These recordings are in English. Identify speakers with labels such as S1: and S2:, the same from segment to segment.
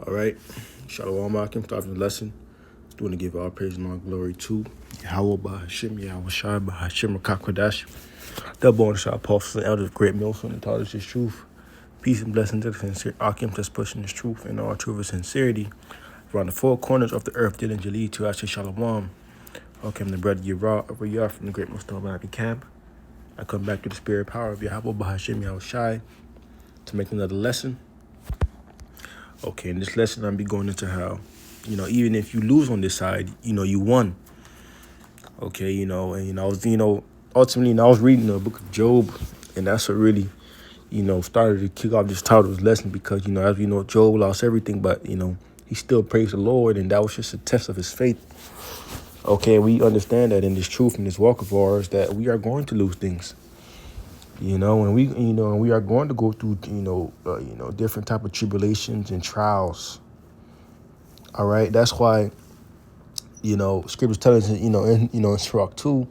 S1: All right. Shalom Akim, starting the lesson. Doing to give all praise and all glory to Yahweh by Hashem, Yahweh Shai by Hashem Rakakwadash. Double on Shah Apostles and Elders, great millstone and taught us his truth. Peace and blessings to the sincere Akim that's pushing his truth and all truth and sincerity. Around the four corners of the earth, diligently to Asher Shalom. Akim, the brother Yerah over Yah from the great millstone Malachi camp. I come back to the spirit power of Yahweh by Hashem, Yahweh Shai to make another lesson. Okay, in this lesson, I'll be going into how, even if you lose on this side, you won. Okay, and I was, ultimately, I was reading the book of Job, and that's what really, started to kick off this title of this lesson because, as we know, Job lost everything, but, he still praised the Lord, and that was just a test of his faith. Okay, we understand that in this truth, in this walk of ours, that we are going to lose things. And we are going to go through, different type of tribulations and trials. All right, that's why, Scriptures tell us, in Sirach 2,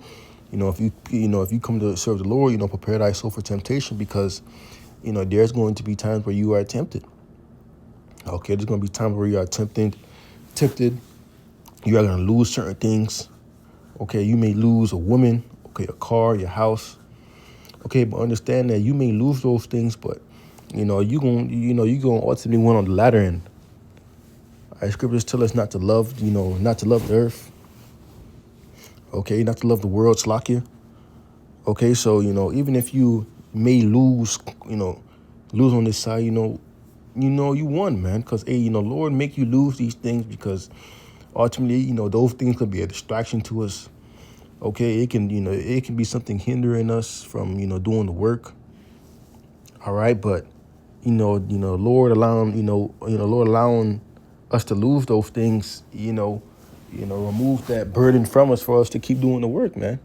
S1: if you come to serve the Lord, prepare thyself for temptation because, there's going to be times where you are tempted. Okay, there's going to be times where you are tempted. You are going to lose certain things. Okay, you may lose a woman, okay, a car, your house. Okay, but understand that you may lose those things, but you're gonna ultimately win on the latter end. All right, Scriptures tell us not to love, not to love the earth. Okay, not to love the world, Slakia. Okay, so even if you may lose, lose on this side, you won, man. Because Lord make you lose these things because ultimately, those things could be a distraction to us. Okay, it can be something hindering us from, doing the work. All right, but Lord allowing us to lose those things, remove that burden from us for us to keep doing the work, man.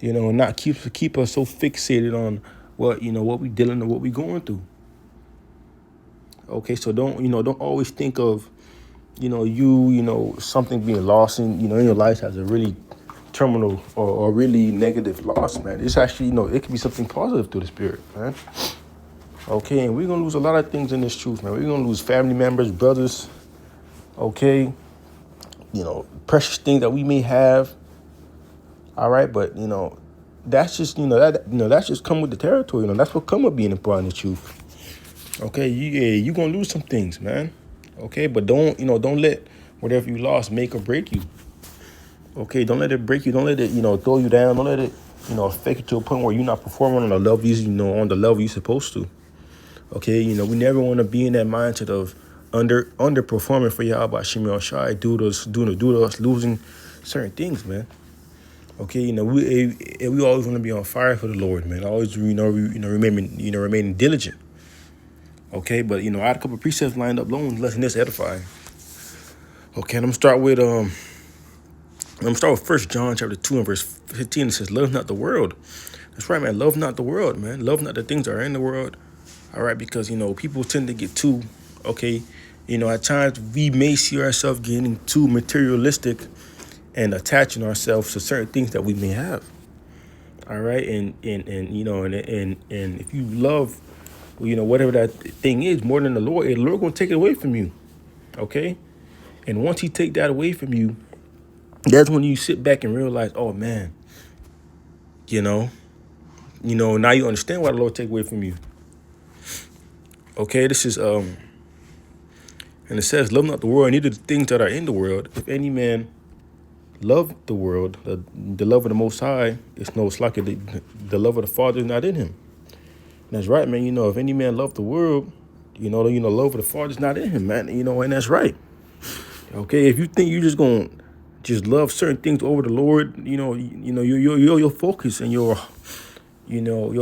S1: And not keep us so fixated on what we dealing with, what we going through. Okay, so don't always think of something being lost in your life as a really terminal or really negative loss, man. It's actually, it could be something positive through the spirit, man. Okay, and we're gonna lose a lot of things in this truth, man. We're gonna lose family members, brothers, okay, precious things that we may have. All right, but that's just that's just come with the territory. That's what come with being a part of the truth. Okay, you gonna lose some things, man. Okay, but don't let whatever you lost make or break you. Okay, don't let it break you. Don't let it, throw you down. Don't let it, affect you to a point where you're not performing on the level on the level you're supposed to. Okay, we never want to be in that mindset of underperforming for Yahweh Shimei Shai due to us losing certain things, man. Okay, we always want to be on fire for the Lord, man. Always, remaining diligent. Okay, but I had a couple of precepts lined up long, letting this edify. Okay, and I'm gonna start with 1 John chapter 2 and verse 15. It says, "Love not the world." That's right, man. Love not the world, man. Love not the things that are in the world. All right, because people tend to get too, at times we may see ourselves getting too materialistic and attaching ourselves to certain things that we may have. All right, and if you love, whatever that thing is more than the Lord gonna take it away from you. Okay, and once He take that away from you, that's when you sit back and realize, oh man, now you understand why the Lord take away from you. Okay, this is and it says, "Love not the world, neither the things that are in the world. If any man love the world, the love of the Most High is no slack. The love of the Father is not in him." And that's right, man. If any man love the world, love of the Father is not in him, man. And that's right. Okay, if you think you just love certain things over the Lord, your focus and your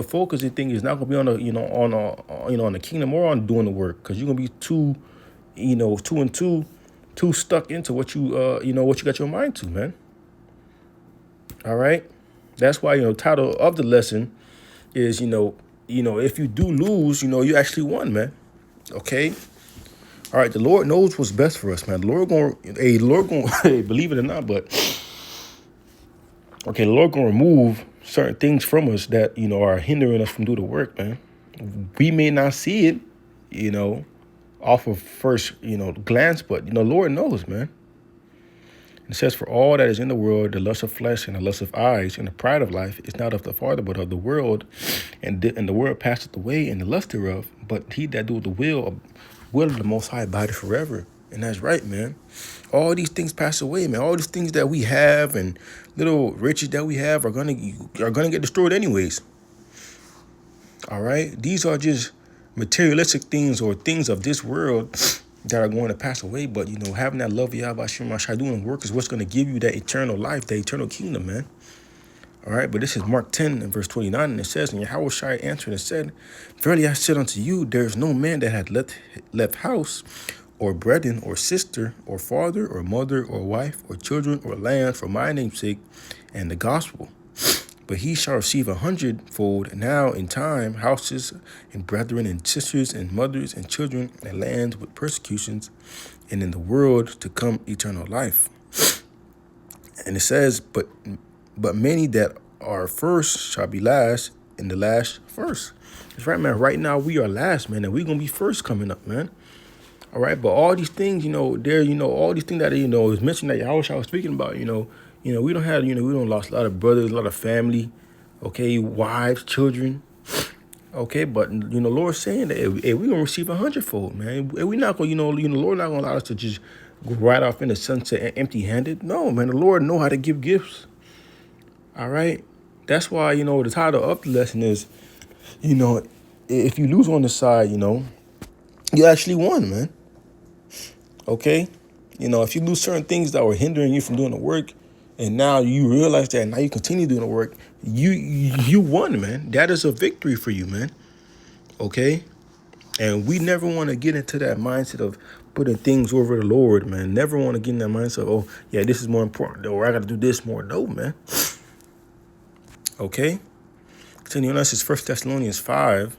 S1: focus and thing is not gonna be on on the kingdom or on doing the work, because you're gonna be too stuck into what you what you got your mind to, man. All right, that's why title of the lesson is if you do lose, you actually won, man. Okay. All right, the Lord knows what's best for us, man. The Lord gonna believe it or not, but okay, the Lord gonna remove certain things from us that are hindering us from doing the work, man. We may not see it, off of first, glance, but, Lord knows, man. It says, for all that is in the world, the lust of flesh and the lust of eyes and the pride of life is not of the Father, but of the world. And the world passeth away and the lust thereof. But he that doeth the will of the Most High abideth forever. And that's right, man. All these things pass away, man. All these things that we have and little riches that we have are gonna get destroyed anyways. All right? These are just materialistic things or things of this world that are going to pass away. But, having that love of Yahweh Shem Shai doing work is what's going to give you that eternal life, that eternal kingdom, man. All right, but this is Mark 10 and verse 29, and it says, and Yahweh Shai answered and said, verily I said unto you, there is no man that hath left house or brethren or sister or father or mother or wife or children or land for my name's sake and the gospel. But he shall receive 100-fold now in time, houses and brethren and sisters and mothers and children and lands with persecutions, and in the world to come eternal life. And it says, but many that are first shall be last, and the last first. That's right, man. Right now we are last, man, and we're gonna be first coming up, man. All right, but all these things, all these things that is mentioned that Yahweh was speaking about, we don't have, we don't lost a lot of brothers, a lot of family, okay, wives, children, okay, but Lord's saying that if we're gonna receive 100-fold, man, we're not gonna, Lord not gonna allow us to just go right off in the sunset empty-handed. No, man, the Lord know how to give gifts. All right, that's why the title of the lesson is, if you lose on the side, you actually won, man. Okay, if you lose certain things that were hindering you from doing the work, and now you realize that, and now you continue doing the work, you won, man. That is a victory for you, man. Okay, and we never want to get into that mindset of putting things over the Lord, man. Never want to get in that mindset of, oh, yeah, this is more important, or I got to do this more. No, man. Okay, continuing on, this is 1 Thessalonians 5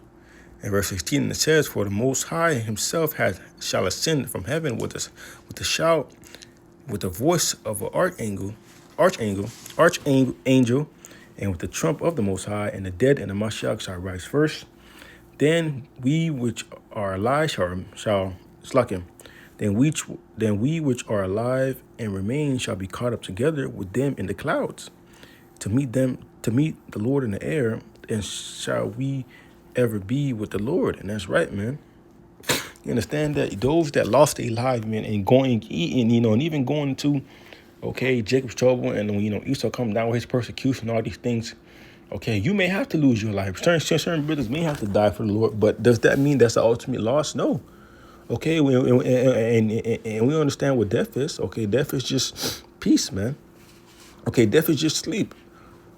S1: and verse 16, and it says, for the Most High himself shall ascend from heaven with a shout, with the voice of an archangel, and with the trump of the Most High, and the dead and the Mashiach shall rise first. Then we which are alive shall Then we which are alive and remain shall be caught up together with them in the clouds, to meet the Lord in the air, and shall we ever be with the Lord. And that's right, man. You understand that those that lost their lives, man, and eating, and even going to, okay, Jacob's trouble, and Esau come down with his persecution, all these things. Okay, you may have to lose your life. Certain brothers may have to die for the Lord, but does that mean that's the ultimate loss? No. Okay, and we understand what death is. Okay, death is just peace, man. Okay, death is just sleep.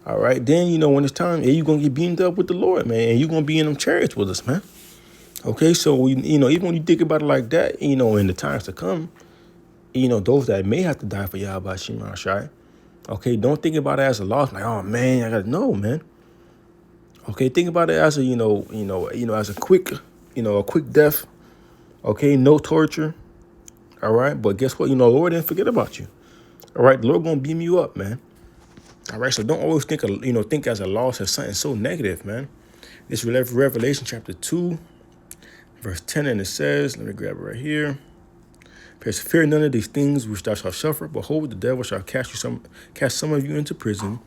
S1: All right, then, when it's time, you're going to get beamed up with the Lord, man, and you're going to be in them chariots with us, man. Okay, so, even when you think about it like that, in the times to come, those that may have to die for Yahweh Shem Shai, okay, don't think about it as a loss, like, oh, man, I got to know, man. Okay, think about it as a, as a quick death, okay, no torture, all right, but guess what, Lord didn't forget about you, all right, the Lord going to beam you up, man. All right, so don't always think as a loss as something so negative, man. This is Revelation chapter 2, verse 10, and it says, let me grab it right here. Fear none of these things which thou shalt suffer. Behold, the devil shall cast some of you into prison,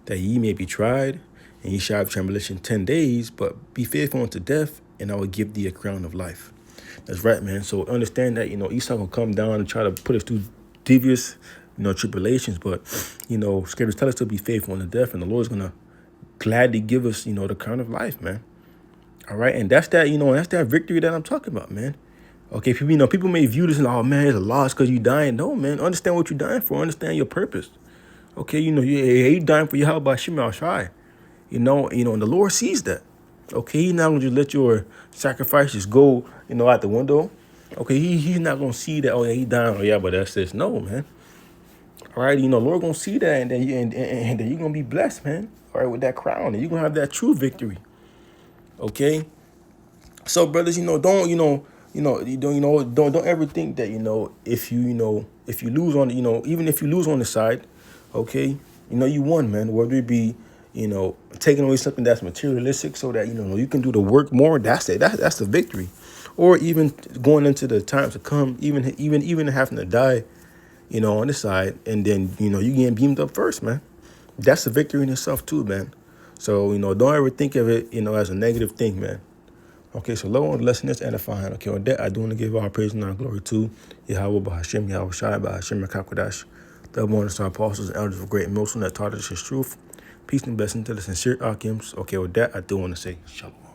S1: that ye may be tried, and ye shall have tribulation 10 days, but be faithful unto death, and I will give thee a crown of life. That's right, man. So understand that, Esau will come down and try to put us through devious tribulations, but scriptures tell us to be faithful unto death, and the Lord's gonna gladly give us the crown of life, man. All right, and that's that victory that I'm talking about, man. Okay, people may view this and, oh man, it's a loss because you dying. No, man, understand what you're dying for. Understand your purpose. Okay, you dying for Yahweh Shem Shai. And the Lord sees that. Okay, He's not gonna just let your sacrifices go out the window. Okay, he's not gonna see that. Oh yeah, he dying. Oh yeah, but that's this. No, man. All right, Lord gonna see that, and then you're gonna be blessed, man. All right, with that crown, and you're gonna have that true victory. Okay, so brothers, don't ever think that if you lose on even if you lose on the side, okay, you won, man. Whether it be taking away something that's materialistic, so that you can do the work more. That's it. That's the victory. or even going into the times to come, even having to die, on this side, and then, you getting beamed up first, man. That's a victory in itself too, man. So, don't ever think of it, as a negative thing, man. Okay, so Lord, on the lesson is edifying. Okay, on that, I do want to give all praise and all glory to Yahweh, Bahashim, Yahweh Shai, Bahashim, Makakwadash, the born of our apostles and elders of great Milson that taught us his truth. Peace and blessing to the sincere Akims. Okay, with that, I do want to say shalom.